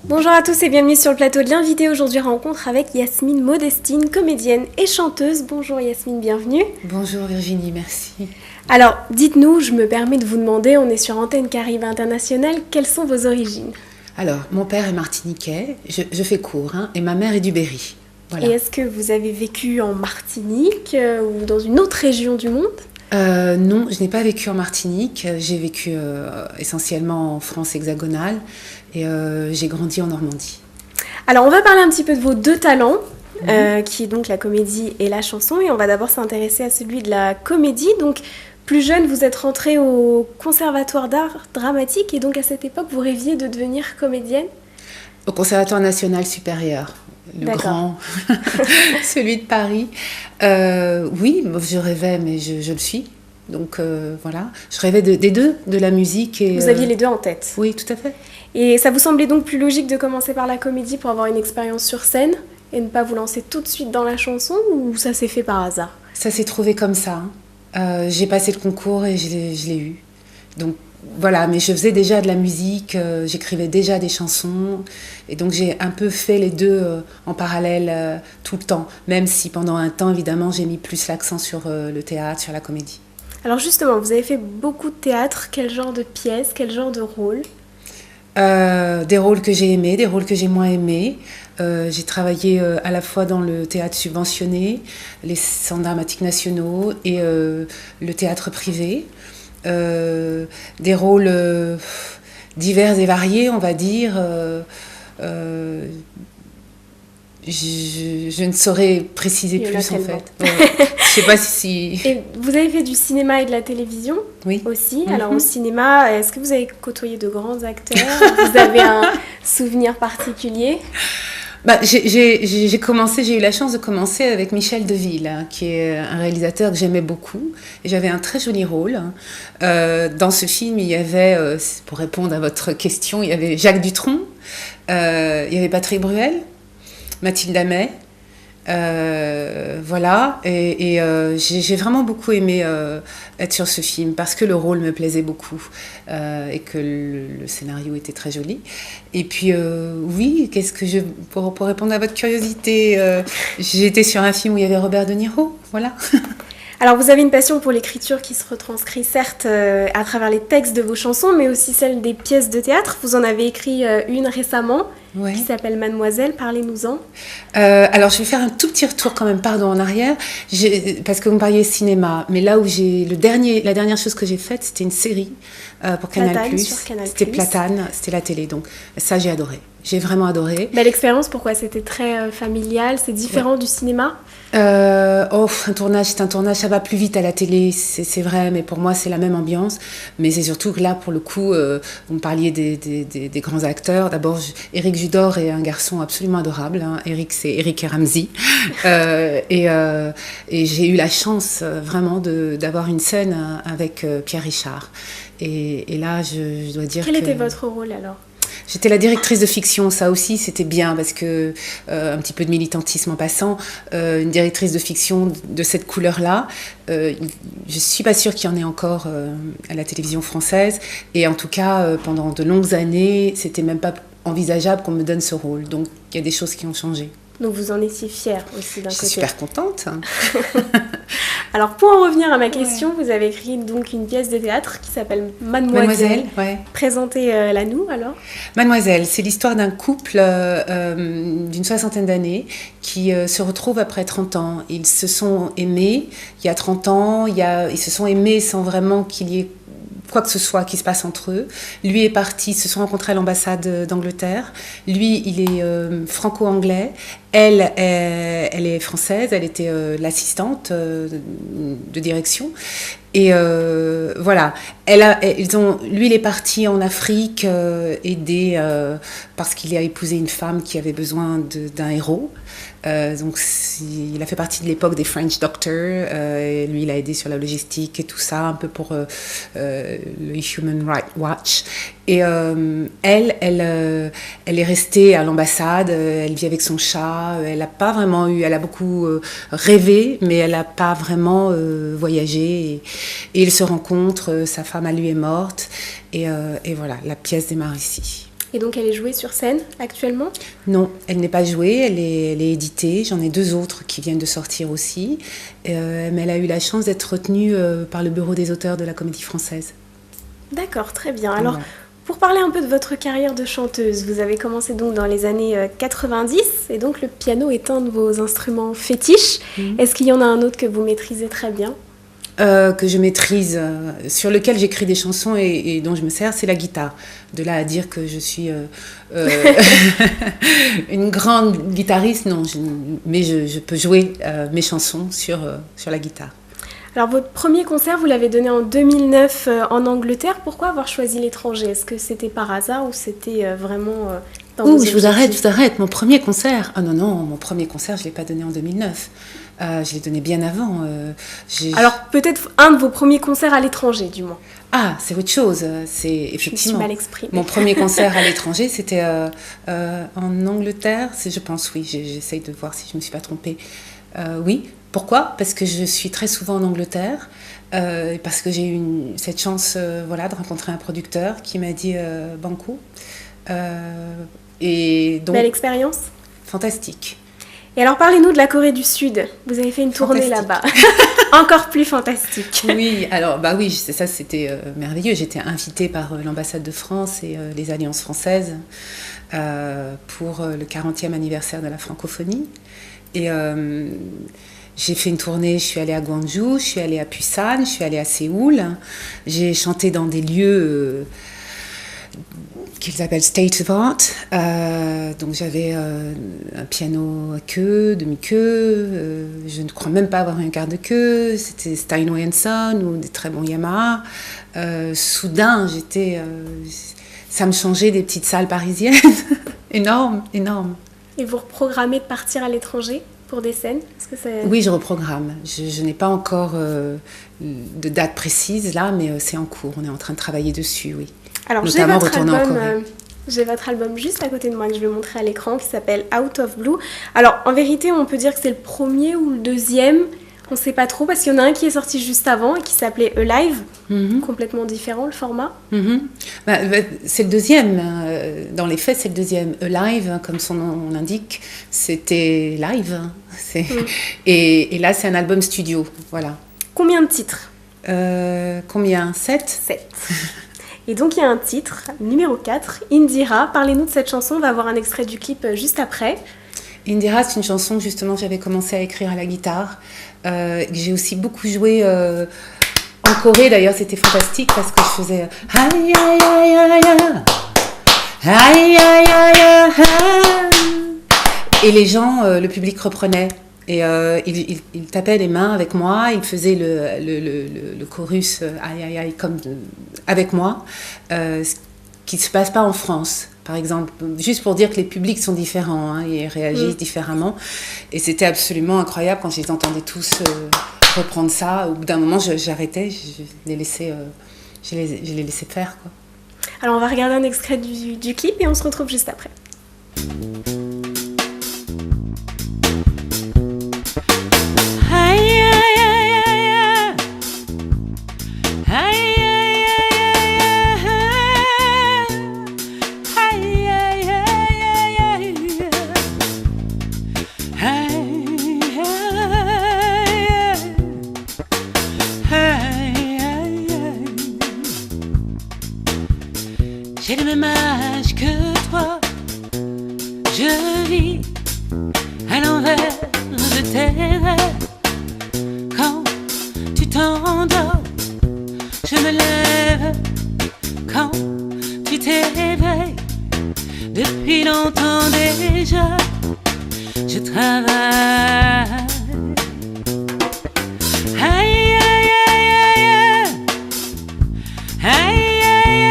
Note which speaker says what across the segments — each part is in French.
Speaker 1: Bonjour à tous et bienvenue sur le plateau de l'invité. Aujourd'hui, rencontre avec Yasmine Modestine, comédienne et chanteuse. Bonjour Yasmine, bienvenue.
Speaker 2: Bonjour Virginie, merci.
Speaker 1: Alors, dites-nous, je me permets de vous demander, on est sur Antenne Caraïbes Internationale, quelles sont vos origines ?
Speaker 2: Alors, mon père est martiniquais, je fais court, et ma mère est du Berry. Voilà.
Speaker 1: Et est-ce que vous avez vécu en Martinique ou dans une autre région du monde ?
Speaker 2: Non, je n'ai pas vécu en Martinique, j'ai vécu essentiellement en France hexagonale et j'ai grandi en Normandie.
Speaker 1: Alors, on va parler un petit peu de vos deux talents, qui est donc la comédie et la chanson, et on va d'abord s'intéresser à celui de la comédie. Donc, plus jeune, vous êtes rentrée au Conservatoire d'art dramatique, et donc à cette époque, vous rêviez de devenir comédienne ?
Speaker 2: Au Conservatoire national supérieur, le
Speaker 1: D'accord.
Speaker 2: grand, celui de Paris. Oui, je rêvais, mais je le suis. Donc voilà, je rêvais des deux, de la musique et...
Speaker 1: Vous aviez les deux en tête.
Speaker 2: Oui, tout à fait.
Speaker 1: Et ça vous semblait donc plus logique de commencer par la comédie pour avoir une expérience sur scène et ne pas vous lancer tout de suite dans la chanson, ou ça s'est fait par hasard ?
Speaker 2: Ça s'est trouvé comme ça. J'ai passé le concours et je l'ai eu. Donc voilà, mais je faisais déjà de la musique, j'écrivais déjà des chansons. Et donc j'ai un peu fait les deux en parallèle tout le temps. Même si pendant un temps, évidemment, j'ai mis plus l'accent sur le théâtre, sur la comédie.
Speaker 1: Alors justement, vous avez fait beaucoup de théâtre. Quel genre de pièces, quel genre de rôle ?
Speaker 2: Des rôles que j'ai aimés, des rôles que j'ai moins aimés. J'ai travaillé à la fois dans le théâtre subventionné, les centres dramatiques nationaux et le théâtre privé. Des rôles divers et variés, on va dire. Je ne saurais préciser plus en fait. Je sais pas si...
Speaker 1: Et vous avez fait du cinéma et de la télévision aussi. Alors au cinéma, est-ce que vous avez côtoyé de grands acteurs ? Vous avez un souvenir particulier ?
Speaker 2: J'ai eu la chance de commencer avec Michel Deville, qui est un réalisateur que j'aimais beaucoup. Et j'avais un très joli rôle. Dans ce film, il y avait, pour répondre à votre question, il y avait Jacques Dutronc, il y avait Patrick Bruel, Mathilde Amet, voilà, et j'ai vraiment beaucoup aimé être sur ce film parce que le rôle me plaisait beaucoup et que le scénario était très joli. Et puis oui, pour répondre à votre curiosité, j'étais sur un film où il y avait Robert De Niro, voilà.
Speaker 1: Alors vous avez une passion pour l'écriture qui se retranscrit certes à travers les textes de vos chansons, mais aussi celle des pièces de théâtre. Vous en avez écrit une récemment qui s'appelle Mademoiselle, parlez-nous-en.
Speaker 2: Alors je vais faire un tout petit retour quand même, pardon, en arrière, parce que vous me parliez cinéma, mais là où la dernière chose que j'ai faite, c'était une série pour Canal+. C'était Platane, c'était la télé, donc ça j'ai adoré. J'ai vraiment adoré.
Speaker 1: Belle expérience, pourquoi ? C'était très familial, c'est différent du cinéma ?
Speaker 2: Un tournage, c'est un tournage, ça va plus vite à la télé, c'est vrai, mais pour moi c'est la même ambiance. Mais c'est surtout que là, pour le coup, vous me parliez des grands acteurs. D'abord, Éric Judor est un garçon absolument adorable. Éric, c'est Éric et Ramsey. Et j'ai eu la chance vraiment d'avoir une scène avec Pierre Richard. Et là, je dois dire
Speaker 1: Quel était votre rôle alors ?
Speaker 2: J'étais la directrice de fiction, ça aussi c'était bien parce que, un petit peu de militantisme en passant, une directrice de fiction de cette couleur-là, je ne suis pas sûre qu'il y en ait encore à la télévision française, et en tout cas pendant de longues années, c'était même pas envisageable qu'on me donne ce rôle, donc il y a des choses qui ont changé.
Speaker 1: Donc vous en étiez fière aussi d'un côté.
Speaker 2: Je suis super contente.
Speaker 1: Alors pour en revenir à ma question, vous avez écrit donc une pièce de théâtre qui s'appelle Mademoiselle. Présentez-la nous alors.
Speaker 2: Mademoiselle, c'est l'histoire d'un couple d'une 60aine d'années qui se retrouve après 30 ans. Ils se sont aimés il y a 30 ans, ils se sont aimés sans vraiment qu'il y ait quoi que ce soit qui se passe entre eux. Lui est parti, ils se sont rencontrés à l'ambassade d'Angleterre. Lui, il est franco-anglais. Elle est française, elle était l'assistante de direction. Et voilà, lui il est parti en Afrique aider parce qu'il a épousé une femme qui avait besoin d'un héros. Donc il a fait partie de l'époque des French Doctors. Et lui, il a aidé sur la logistique et tout ça, un peu pour le Human Rights Watch. Et elle est restée à l'ambassade, elle vit avec son chat, elle n'a pas vraiment eu, elle a beaucoup rêvé, mais elle n'a pas vraiment voyagé. Et ils se rencontrent, sa femme à lui est morte, et voilà, la pièce démarre ici.
Speaker 1: Et donc elle est jouée sur scène actuellement ?
Speaker 2: Non, elle n'est pas jouée, elle est éditée. J'en ai 2 autres qui viennent de sortir aussi. Mais elle a eu la chance d'être retenue par le Bureau des auteurs de la Comédie Française.
Speaker 1: D'accord, très bien. Alors, pour parler un peu de votre carrière de chanteuse, vous avez commencé donc dans les années 90, et donc le piano est un de vos instruments fétiches. Est-ce qu'il y en a un autre que vous maîtrisez très bien ?
Speaker 2: Que je maîtrise, sur lequel j'écris des chansons et dont je me sers, c'est la guitare. De là à dire que je suis une grande guitariste, non, mais je peux jouer mes chansons sur la guitare.
Speaker 1: Alors votre premier concert, vous l'avez donné en 2009 en Angleterre. Pourquoi avoir choisi l'étranger ? Est-ce que c'était par hasard ou c'était vraiment dans vos
Speaker 2: je vous arrête. Mon premier concert, mon premier concert, je ne l'ai pas donné en 2009. Je l'ai donné bien avant.
Speaker 1: Alors peut-être un de vos premiers concerts à l'étranger, du moins.
Speaker 2: Ah, c'est autre chose. C'est effectivement.
Speaker 1: Je me suis mal exprimée.
Speaker 2: Mon premier concert à l'étranger, c'était en Angleterre. Je pense, oui. J'essaye de voir si je ne me suis pas trompée. Oui. Pourquoi ? Parce que je suis très souvent en Angleterre. Parce que j'ai eu cette chance, de rencontrer un producteur qui m'a dit Banco. Et donc.
Speaker 1: Belle expérience.
Speaker 2: Fantastique.
Speaker 1: Et alors, parlez-nous de la Corée du Sud. Vous avez fait une tournée là-bas. Encore plus fantastique.
Speaker 2: Oui, alors, oui, ça, c'était merveilleux. J'étais invitée par l'ambassade de France et les Alliances françaises pour le 40e anniversaire de la francophonie. Et j'ai fait une tournée, je suis allée à Gwangju, je suis allée à Busan, je suis allée à Séoul. J'ai chanté dans des lieux qu'ils appellent State of Art. Donc j'avais un piano à queue, demi-queue. Je ne crois même pas avoir un quart de queue. C'était Steinway & Son ou des très bons Yamaha. Soudain, ça me changeait des petites salles parisiennes. Énorme.
Speaker 1: Et vous reprogrammez de partir à l'étranger pour des scènes ?
Speaker 2: Oui, je reprogramme. Je n'ai pas encore de date précise là, mais c'est en cours. On est en train de travailler dessus, oui.
Speaker 1: Alors,
Speaker 2: notamment retourner en Corée.
Speaker 1: J'ai votre album juste à côté de moi que je vais montrer à l'écran qui s'appelle Out of Blue. Alors, en vérité, on peut dire que c'est le premier ou le deuxième. On ne sait pas trop parce qu'il y en a un qui est sorti juste avant et qui s'appelait Alive. Complètement différent le format.
Speaker 2: C'est le deuxième. Dans les faits, c'est le deuxième. Alive, comme son nom l'indique, c'était live. Et là, c'est un album studio. Voilà.
Speaker 1: Combien de titres ?
Speaker 2: Combien ? 7 ?
Speaker 1: 7. Et donc il y a un titre, numéro 4, Indira. Parlez-nous de cette chanson, on va avoir un extrait du clip juste après.
Speaker 2: Indira, c'est une chanson que justement j'avais commencé à écrire à la guitare. J'ai aussi beaucoup joué en Corée, d'ailleurs c'était fantastique parce que je faisais aïe aïe aïe aïe aïe aïe aïe aïe. Et les gens, le public reprenait. Et il tapait les mains avec moi, il faisait le chorus aïe aïe aïe comme avec moi, ce qui ne se passe pas en France, par exemple, juste pour dire que les publics sont différents, ils réagissent différemment. Et c'était absolument incroyable quand je les entendais tous reprendre ça. Au bout d'un moment, j'arrêtais, je les laissais faire, quoi.
Speaker 1: Alors on va regarder un extrait du clip et on se retrouve juste après.
Speaker 3: J'ai le même âge que toi, je vis à l'envers de tes rêves. Quand tu t'endors, je me lève. Quand tu t'éveilles, depuis longtemps déjà, je travaille. Aïe, aïe, aïe, aïe, aïe.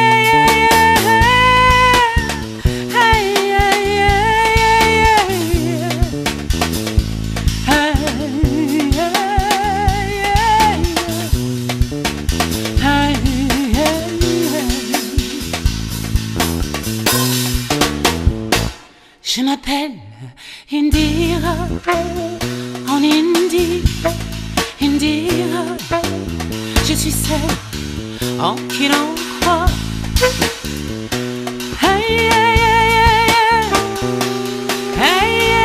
Speaker 3: Je m'appelle Indira, en Indie, Indira. Je suis celle en qui l'on croit. Hey, hey, hey, hey, hey,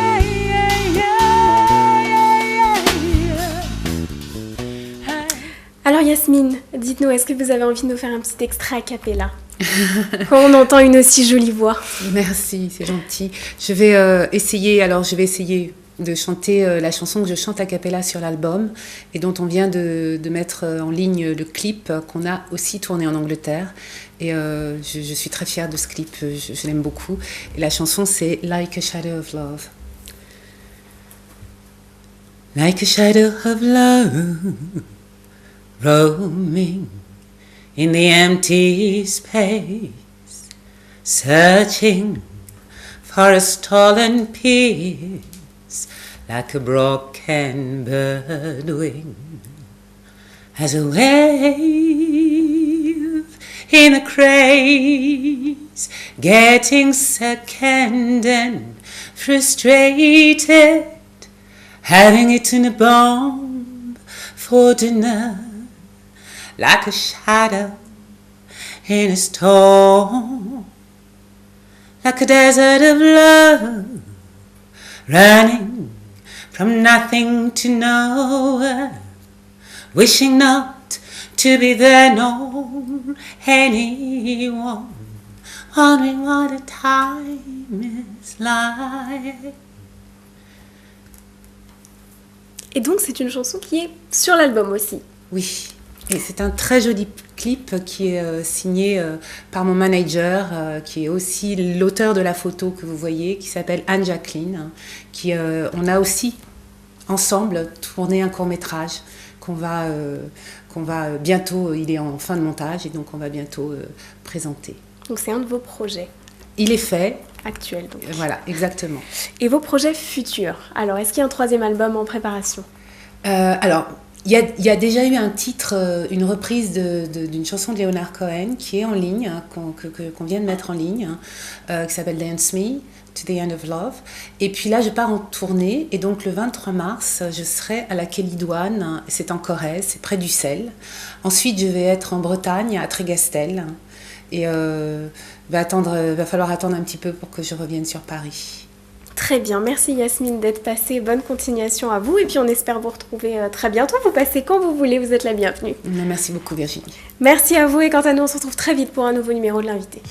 Speaker 3: hey, hey, hey.
Speaker 1: Alors Yasmine, dites-nous, est-ce que vous avez envie de nous faire un petit extrait a cappella quand on entend une aussi jolie voix?
Speaker 2: Merci, c'est gentil. Je vais essayer de chanter la chanson que je chante a cappella sur l'album et dont on vient de mettre en ligne le clip qu'on a aussi tourné en Angleterre. Et je suis très fière de ce clip, je l'aime beaucoup. Et la chanson, c'est Like a Shadow of Love. Like a shadow of love, roaming in the empty space, searching for a stolen piece, like a broken bird wing, as a wave in a craze, getting second and frustrated, having eaten a bomb for dinner, like a shadow in a storm, like a desert of love, running from nothing to nowhere, wishing not to be there nor anyone, wondering what a time is like.
Speaker 1: Et donc c'est une chanson qui est sur l'album aussi.
Speaker 2: Oui, et c'est un très joli clip qui est signé par mon manager, qui est aussi l'auteur de la photo que vous voyez, qui s'appelle Anne-Jacqueline, on a aussi ensemble tourné un court-métrage qu'on va bientôt, il est en fin de montage et donc on va bientôt présenter.
Speaker 1: Donc c'est un de vos projets.
Speaker 2: Il est fait.
Speaker 1: Actuel donc.
Speaker 2: Voilà, exactement.
Speaker 1: Et vos projets futurs? Alors, est-ce qu'il y a un 3e album en préparation?
Speaker 2: Alors, il y a déjà eu un titre, une reprise d'une chanson de Leonard Cohen qui est en ligne, qu'on vient de mettre en ligne, qui s'appelle Dance Me, To the End of Love. Et puis là, je pars en tournée et donc le 23 mars, je serai à la Kélidoine, c'est en Corrèze, c'est près d'Ussel. Ensuite, je vais être en Bretagne, à Trégastel. Et va falloir attendre un petit peu pour que je revienne sur Paris.
Speaker 1: Très bien, merci Yasmine d'être passée, bonne continuation à vous et puis on espère vous retrouver très bientôt. Vous passez quand vous voulez, vous êtes la bienvenue.
Speaker 2: Merci beaucoup Virginie.
Speaker 1: Merci à vous et quant à nous, on se retrouve très vite pour un nouveau numéro de l'invité.